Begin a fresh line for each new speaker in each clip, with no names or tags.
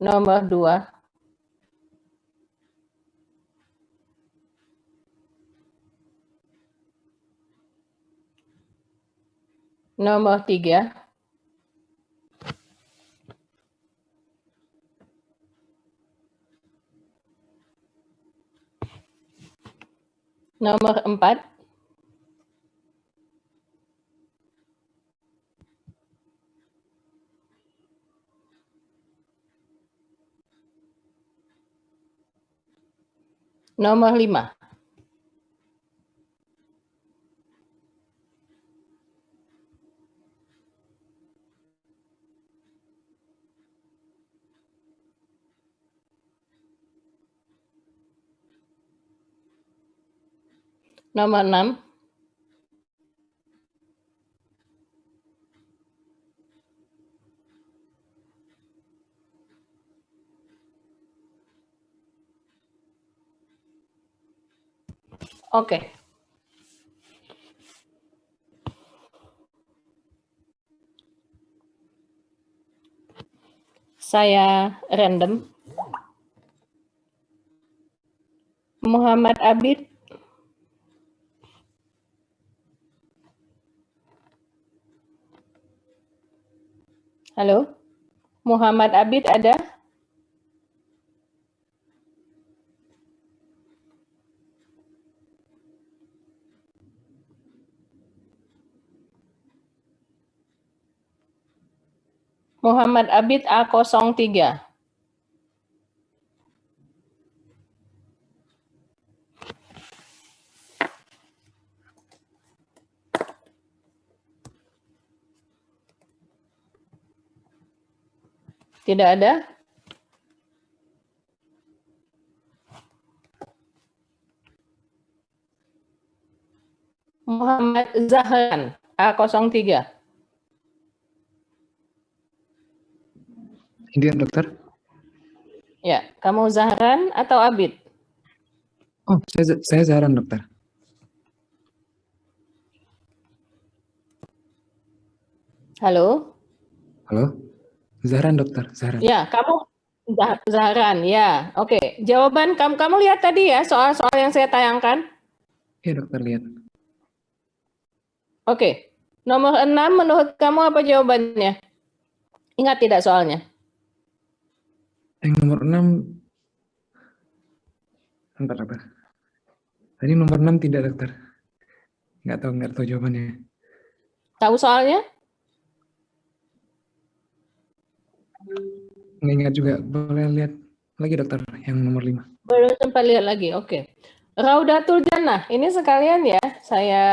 Nomor 2. Nomor 3. Nomor 4. Nomor 5. Nomor 6. Oke. Saya random. Muhammad Abid. Halo? Muhammad Abid ada? Muhammad Abid A03. Tidak ada? Muhammad Zahran A03.
Ini dokter.
Ya, kamu Zahran atau Abid?
Oh, saya Zahran dokter.
Halo?
Halo, Zahran dokter. Zahran.
Ya, kamu Zahran. Ya, oke. Jawaban kamu lihat tadi ya soal-soal yang saya tayangkan?
Iya dokter, lihat.
Oke. Nomor 6 menurut kamu apa jawabannya? Ingat tidak soalnya?
Yang nomor 6, bentar dokter. Tadi nomor 6 tidak dokter. Nggak tahu jawabannya.
Tahu soalnya?
Nggak ingat juga. Boleh lihat lagi dokter yang nomor 5.
Belum sempat lihat lagi. Oke. Raudatul Jannah. Ini sekalian ya, saya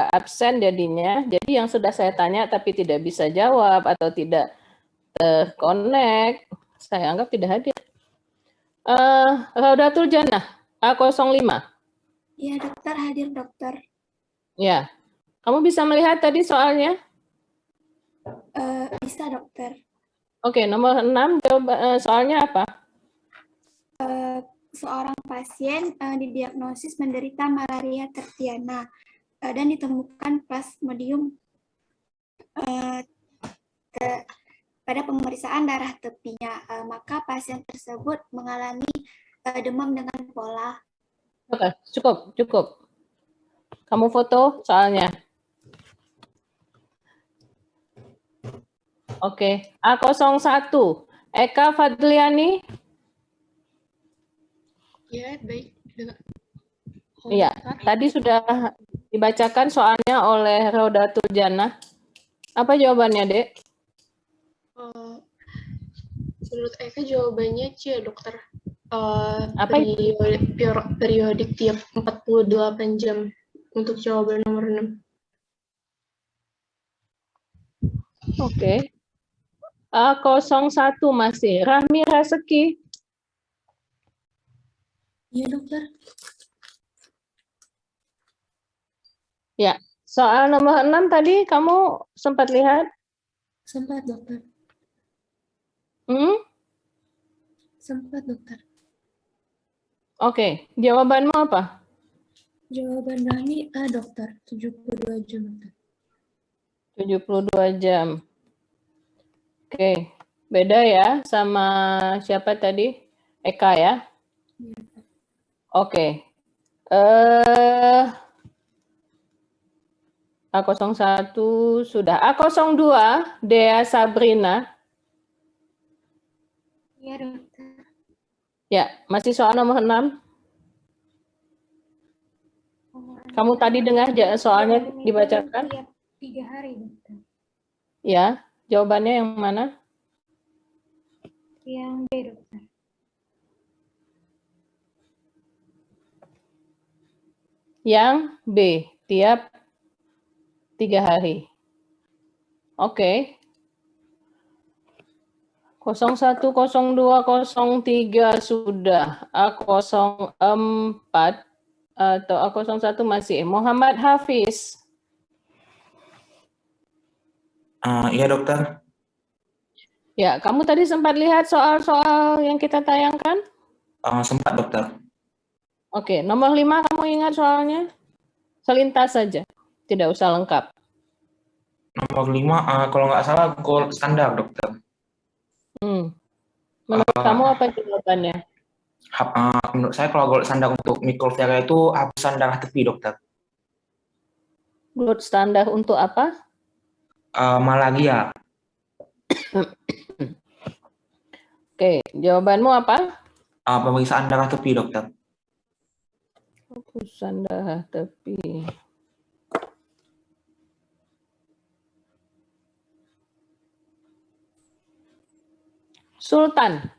absen jadinya. Jadi yang sudah saya tanya tapi tidak bisa jawab atau tidak connect, saya anggap tidak hadir. Raudatul Jannah A05.
Iya dokter, hadir dokter.
Ya. Kamu bisa melihat tadi soalnya?
Bisa dokter.
Oke, nomor 6 soalnya apa?
Seorang pasien didiagnosis menderita malaria tertiana dan ditemukan plasmodium pada pemeriksaan darah tepinya. Maka pasien tersebut mengalami demam dengan pola.
Oke, cukup. Kamu foto soalnya. Oke, A01. Eka Fadliani.
Ya, baik.
Iya, tadi sudah dibacakan soalnya oleh Raudatul Jannah. Apa jawabannya, Dek?
Menurut Eka jawabannya C, dokter.
Apa itu?
Periodik tiap 48 jam untuk jawaban nomor 6.
Oke. A01 masih. Rahmi Raseki.
Iya dokter.
Ya, soal nomor 6 tadi kamu sempat lihat?
Sempat dokter. Sempat dokter.
Oke, jawabanmu apa?
Jawaban Rahmi A dokter, 72 jam dokter.
72 jam. Oke. Beda ya sama siapa tadi? Eka ya? Oke. A01 sudah. A02, Dea Sabrina.
Iya, dokter.
Ya, masih soal nomor 6. Kamu tadi dengar soalnya dibacakan?
Tiap 3 hari, dokter.
Ya, jawabannya yang mana?
Yang B, dokter.
Yang B, tiap 3 hari. Oke. 01, 02, 03 sudah. A04 atau A01 masih. Muhammad Hafiz.
Iya dokter.
Ya, kamu tadi sempat lihat soal-soal yang kita tayangkan?
Sempat dokter.
Oke, nomor 5 kamu ingat soalnya? Selintas saja, tidak usah lengkap.
Nomor 5, kalau nggak salah gold standar dokter.
Menurut kamu apa jawabannya?
Menurut saya kalau gold standar untuk mikrovera itu hapusan darah tepi dokter.
Gold standar untuk apa?
Malaria.
Oke, jawabanmu apa?
Pemeriksaan darah tepi dokter.
Hapusan darah tepi. Sultan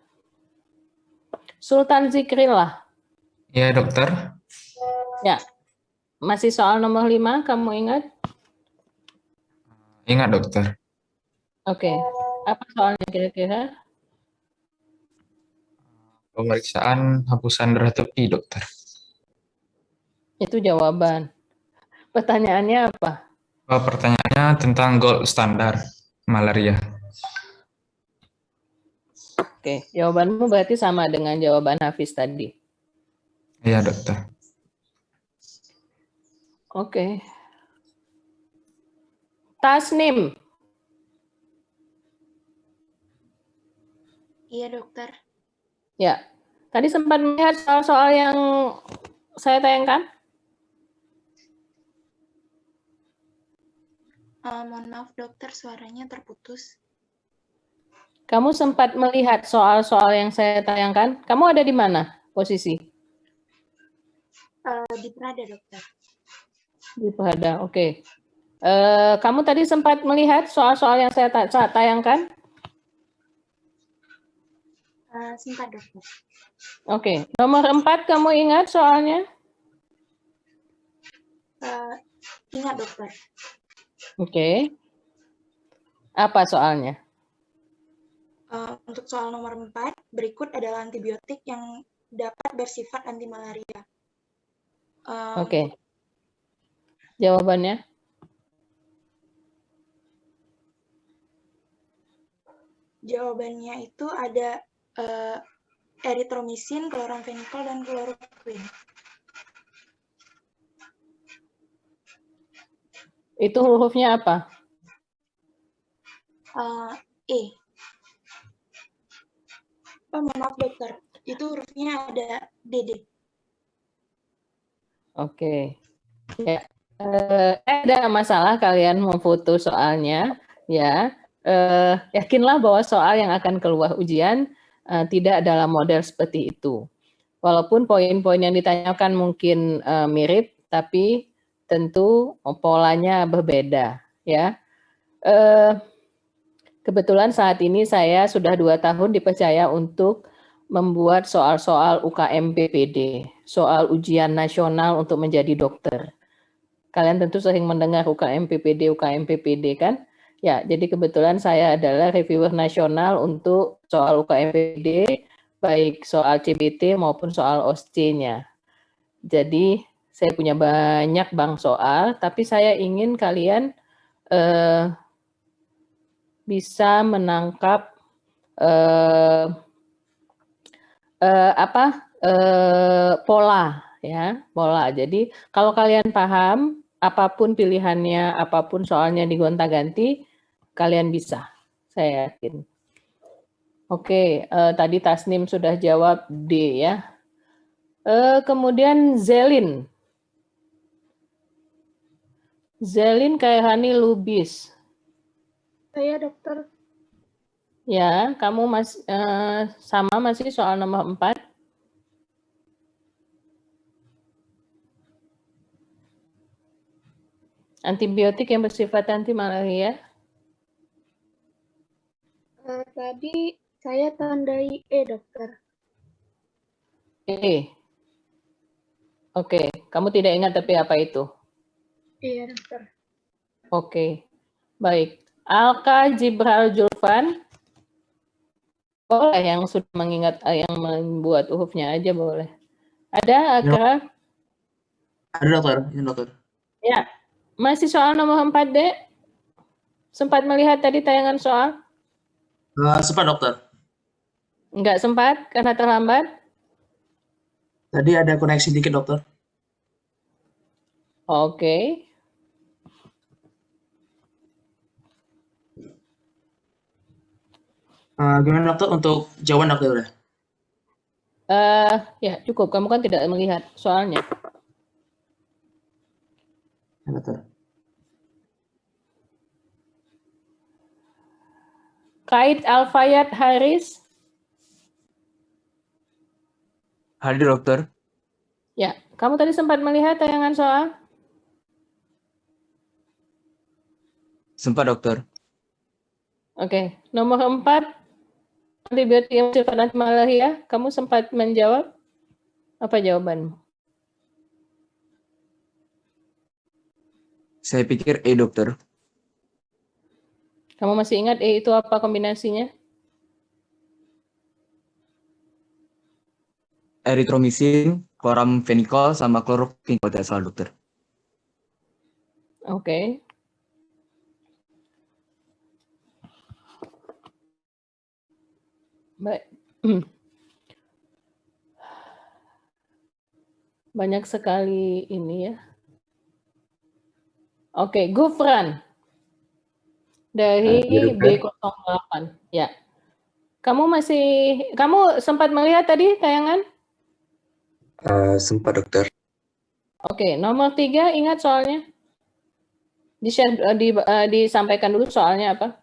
Zikrillah.
Iya dokter.
Ya, masih soal nomor 5, kamu ingat?
Ingat dokter.
Oke, apa soalnya kira-kira?
Pemeriksaan hapusan darah tepi dokter.
Itu jawaban. Pertanyaannya apa?
Pertanyaannya tentang gold standar malaria.
Oke, jawabanmu berarti sama dengan jawaban Hafiz tadi.
Iya dokter.
Oke. Tasnim.
Iya, dokter.
Ya, tadi sempat melihat soal-soal yang saya tayangkan?
Mohon maaf, dokter, suaranya terputus.
Kamu sempat melihat soal-soal yang saya tayangkan? Kamu ada di mana posisi?
Di Prada, dokter.
Di Prada, oke. Kamu tadi sempat melihat soal-soal yang saya tayangkan?
Sempat, dokter.
Oke, nomor 4 kamu ingat soalnya?
Ingat, dokter.
Oke. Apa soalnya?
Untuk soal nomor 4, berikut adalah antibiotik yang dapat bersifat anti malaria.
Oke. Jawabannya?
Jawabannya itu ada eritromisin, kloramfenikol, dan kloroquine.
Itu hurufnya apa?
E. Mohon maaf, dokter. Itu hurufnya ada DD.
Oke. Ya. Ada masalah kalian memfoto soalnya, ya. Yakinlah bahwa soal yang akan keluar ujian tidak dalam model seperti itu. Walaupun poin-poin yang ditanyakan mungkin mirip, tapi tentu polanya berbeda, ya. Kebetulan saat ini saya sudah 2 tahun dipercaya untuk membuat soal-soal UKM PPD, soal ujian nasional untuk menjadi dokter. Kalian tentu sering mendengar UKM PPD kan? Ya, jadi kebetulan saya adalah reviewer nasional untuk soal UKM PPD, baik soal CBT maupun soal OSCE-nya. Jadi saya punya banyak bank soal, tapi saya ingin kalian bisa menangkap pola, ya, pola. Jadi kalau kalian paham apapun pilihannya, apapun soalnya digonta-ganti, kalian bisa, saya yakin. Oke, tadi Tasnim sudah jawab D ya. Kemudian Zelin. Zelin Kairani Lubis.
Saya dokter.
Ya, kamu sama masih soal nomor 4. Antibiotik yang bersifat anti malaria.
Tadi saya tandai E dokter.
E. Oke, kamu tidak ingat tapi apa itu?
Iya dokter.
Oke, baik. Alka Jibral Julfan. Boleh yang sudah mengingat, yang membuat hurufnya aja boleh. Ada, Alka?
Ada dokter, ini dokter.
Ya, masih soal nomor 4, Dek? Sempat melihat tadi tayangan soal?
Sempat dokter.
Enggak sempat karena terlambat?
Tadi ada koneksi dikit dokter.
Oke.
Gimana dokter untuk jawaban dokter udah?
Ya cukup, kamu kan tidak melihat soalnya.
Ya, dokter.
Kait Alfayat Haris.
Hadir dokter.
Ya, kamu tadi sempat melihat tayangan soal?
Sempat dokter.
Oke, nomor 4, antibiotik yang bersifat anti malaria, kamu sempat menjawab? Apa jawabanmu?
Saya pikir E dokter.
Kamu masih ingat E itu apa kombinasinya?
Eritromisin, chloramphenicol, sama chloroquine kalau tidak salah dokter.
Oke. Baik. Banyak sekali ini ya. Oke, Gufran. Dari B08. Ya. Kamu sempat melihat tadi tayangan?
Sempat dokter.
Oke, nomor 3 ingat soalnya? Disampaikan dulu soalnya apa?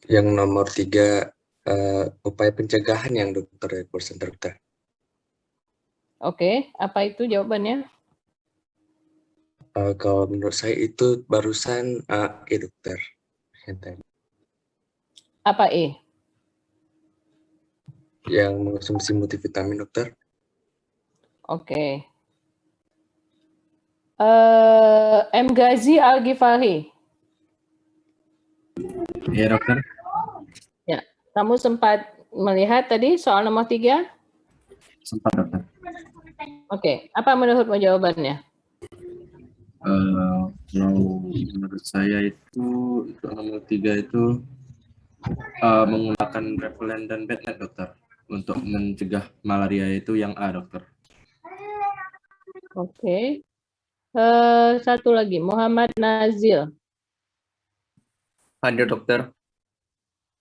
Yang nomor 3 upaya pencegahan yang dokter barusan dokter.
Oke, apa itu jawabannya?
Kalau menurut saya itu barusan E dokter. Yang tadi.
Apa E?
Yang mengonsumsi multivitamin dokter.
Oke. M. Ghazi Al-Ghifari.
Iya dokter.
Ya, kamu sempat melihat tadi soal nomor 3?
Sempat dokter.
Oke, apa menurutmu jawabannya?
Kalau menurut saya itu nomor 3 itu menggunakan repellent dan bed net dokter untuk mencegah malaria itu yang A dokter.
Oke. Satu lagi, Muhammad Nazil.
Hadir dokter.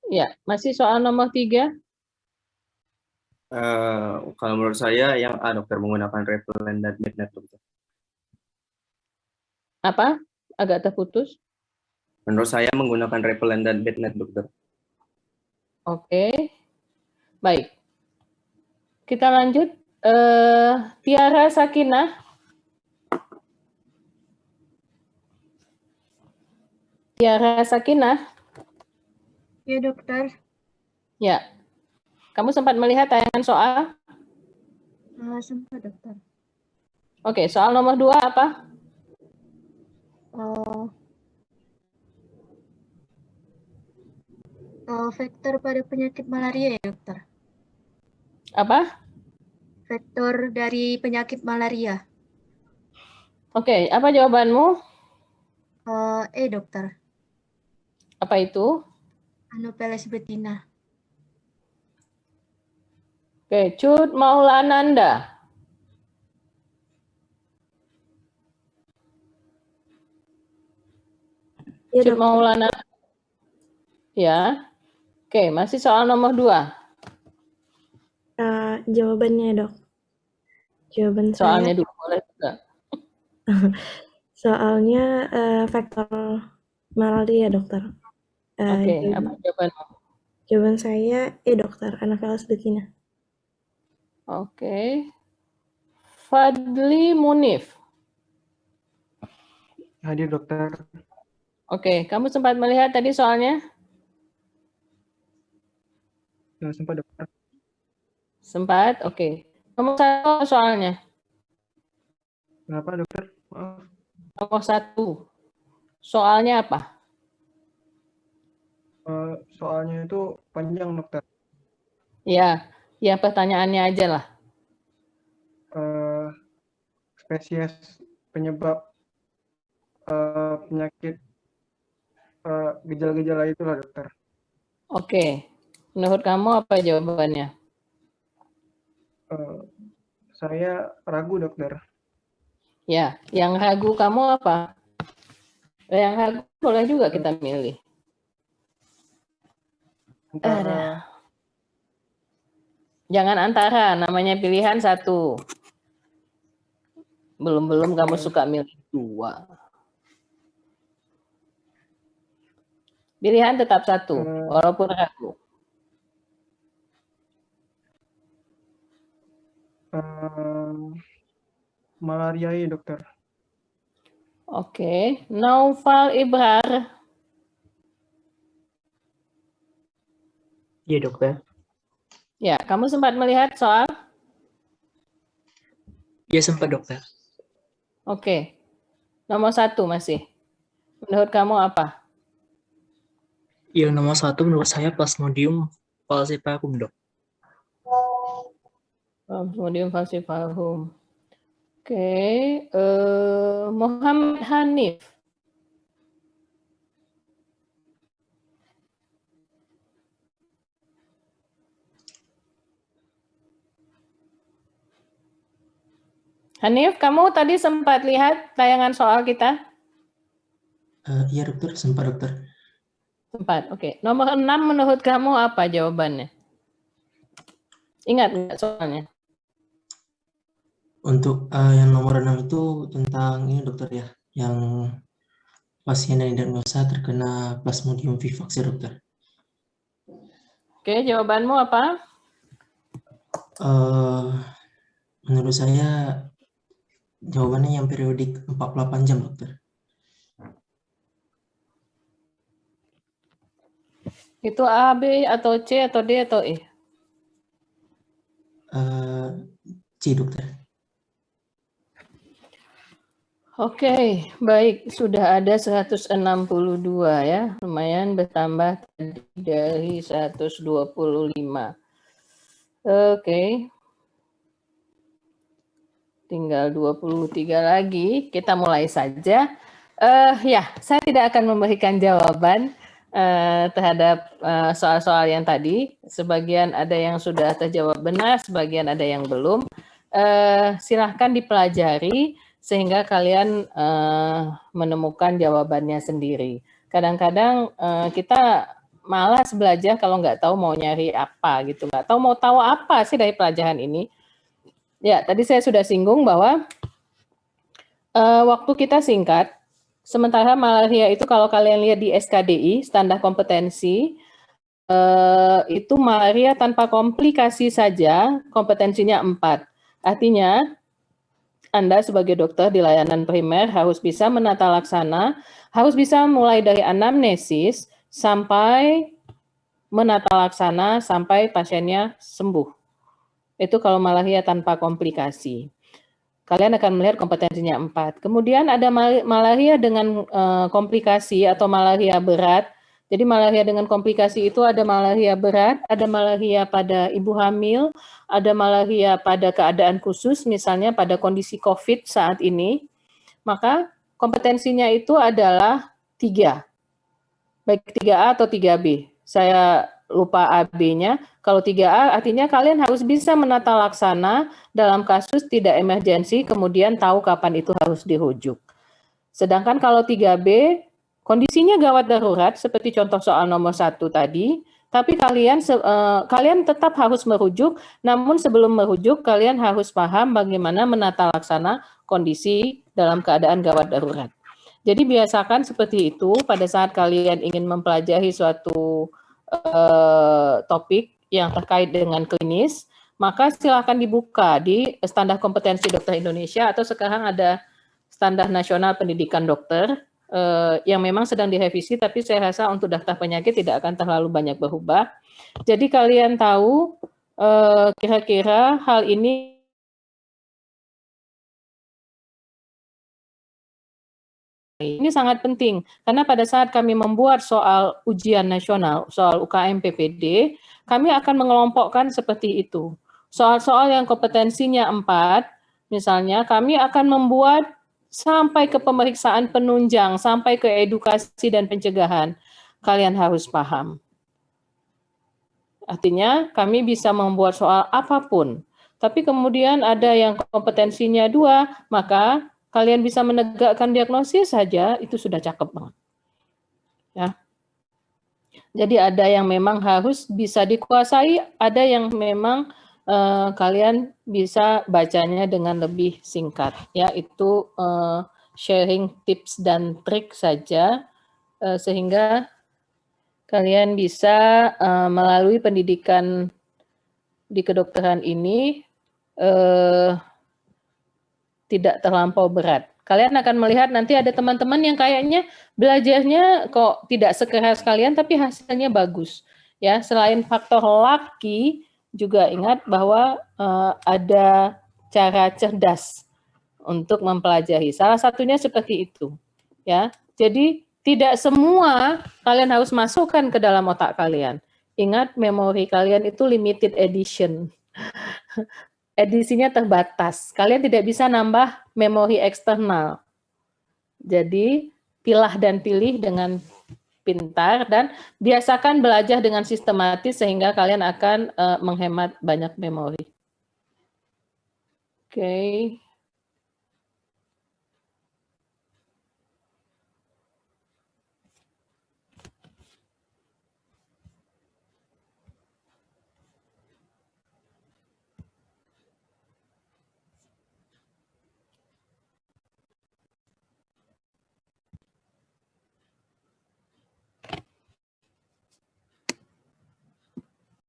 Ya, masih soal nomor 3?
Kalau menurut saya yang A dokter, menggunakan repellent dan midnight dokter.
Apa? Agak terputus.
Menurut saya menggunakan repellent dan midnight dokter.
Oke. Baik. Kita lanjut. Tiara Sakinah. Tiara Sakinah.
Ya dokter.
Ya. Kamu sempat melihat tayangan soal?
Sempat dokter.
Oke, soal nomor 2 apa?
Vektor pada penyakit malaria ya dokter.
Apa?
Vektor dari penyakit malaria.
Oke, apa jawabanmu?
E dokter.
Apa itu?
Anopheles betina.
Oke, Cut Maulananda.
Ya
Cut
dokter.
Maulana. Ya. Oke, masih soal nomor 2.
Jawabannya, Dok. Jawaban
Soalnya
saya,
dulu boleh juga.
soalnya faktor malaria, Dokter.
Oke, apa jawabanmu?
Jawaban saya Dokter, Anopheles betina.
Oke. Fadli Munif.
Hadir dokter.
Oke, kamu sempat melihat tadi soalnya?
Sempat dokter.
Sempat, oke. Nomor 1 soalnya.
Kenapa dokter? Maaf.
Nomor 1. Soalnya apa?
Soalnya itu panjang dokter.
Ya, ya pertanyaannya aja lah.
Spesies penyebab penyakit gejala-gejala itulah dokter.
Oke. Menurut kamu apa jawabannya?
Saya ragu dokter.
Ya, yang ragu kamu apa? Yang ragu boleh juga kita milih. Jangan antara, namanya pilihan 1. Belum kamu suka milih 2. Pilihan tetap 1, walaupun ragu.
Malaria ya dokter.
Oke, Naufal Ibrar.
Iya dokter.
Ya, kamu sempat melihat soal?
Iya sempat dokter.
Oke, nomor 1 masih. Menurut kamu apa?
Yang nomor 1 menurut saya Plasmodium falciparum dok.
Plasmodium falciparum. Oke, Muhammad Hanif. Hanif, kamu tadi sempat lihat tayangan soal kita?
Iya dokter, sempat dokter.
Sempat, oke. Nomor 6 menurut kamu apa jawabannya? Ingat nggak soalnya?
Untuk yang nomor 6 itu tentang ini dokter ya, yang pasien yang didiagnosa terkena Plasmodium vivax ya dokter.
Oke, jawabanmu apa?
Menurut saya jawabannya yang periodik 48 jam dokter.
Itu A, B, atau C, atau D, atau E?
C dokter.
Oke, baik. Sudah ada 162 ya. Lumayan bertambah dari 125. Oke. Tinggal 23 lagi. Kita mulai saja. Ya, saya tidak akan memberikan jawaban terhadap soal-soal yang tadi. Sebagian ada yang sudah terjawab benar, sebagian ada yang belum. Silahkan dipelajari sehingga kalian menemukan jawabannya sendiri. Kadang-kadang kita malas belajar kalau nggak tahu mau nyari apa gitu, nggak tahu mau tahu apa sih dari pelajaran ini. Ya, tadi saya sudah singgung bahwa waktu kita singkat, sementara malaria itu kalau kalian lihat di SKDI, standar kompetensi, itu malaria tanpa komplikasi saja, kompetensinya 4. Artinya, Anda sebagai dokter di layanan primer harus bisa menata laksana, harus bisa mulai dari anamnesis sampai menata laksana sampai pasiennya sembuh. Itu kalau malaria tanpa komplikasi. Kalian akan melihat kompetensinya 4. Kemudian ada malaria dengan komplikasi atau malaria berat. Jadi malaria dengan komplikasi itu ada malaria berat, ada malaria pada ibu hamil, ada malaria pada keadaan khusus, misalnya pada kondisi COVID saat ini. Maka kompetensinya itu adalah 3. Baik 3A atau 3B. Saya lupa AB-nya. Kalau 3A artinya kalian harus bisa menata laksana dalam kasus tidak emergensi, kemudian tahu kapan itu harus dirujuk. Sedangkan kalau 3B, kondisinya gawat darurat, seperti contoh soal nomor 1 tadi, Tapi kalian tetap harus merujuk, namun sebelum merujuk kalian harus paham bagaimana menata laksana kondisi dalam keadaan gawat darurat. Jadi biasakan seperti itu pada saat kalian ingin mempelajari suatu topik yang terkait dengan klinis, maka silakan dibuka di standar kompetensi dokter Indonesia atau sekarang ada standar nasional pendidikan dokter yang memang sedang direvisi, tapi saya rasa untuk daftar penyakit tidak akan terlalu banyak berubah. Jadi kalian tahu kira-kira hal ini sangat penting, karena pada saat kami membuat soal ujian nasional, soal UKM PPD, kami akan mengelompokkan seperti itu. Soal-soal yang kompetensinya 4, misalnya kami akan membuat sampai ke pemeriksaan penunjang, sampai ke edukasi dan pencegahan. Kalian harus paham. Artinya kami bisa membuat soal apapun, tapi kemudian ada yang kompetensinya 2, maka kalian bisa menegakkan diagnosis saja, itu sudah cakep banget. Ya. Jadi ada yang memang harus bisa dikuasai, ada yang memang kalian bisa bacanya dengan lebih singkat, ya itu sharing tips dan trik saja sehingga kalian bisa melalui pendidikan di kedokteran ini tidak terlampau berat. Kalian akan melihat nanti ada teman-teman yang kayaknya belajarnya kok tidak sekeras kalian tapi hasilnya bagus. Ya, selain faktor lucky, juga ingat bahwa ada cara cerdas untuk mempelajari. Salah satunya seperti itu, ya. Jadi tidak semua kalian harus masukkan ke dalam otak kalian. Ingat, memori kalian itu limited edition. Edisinya terbatas. Kalian tidak bisa nambah memori eksternal. Jadi pilah dan pilih dengan pintar dan biasakan belajar dengan sistematis sehingga kalian akan menghemat banyak memori. Oke.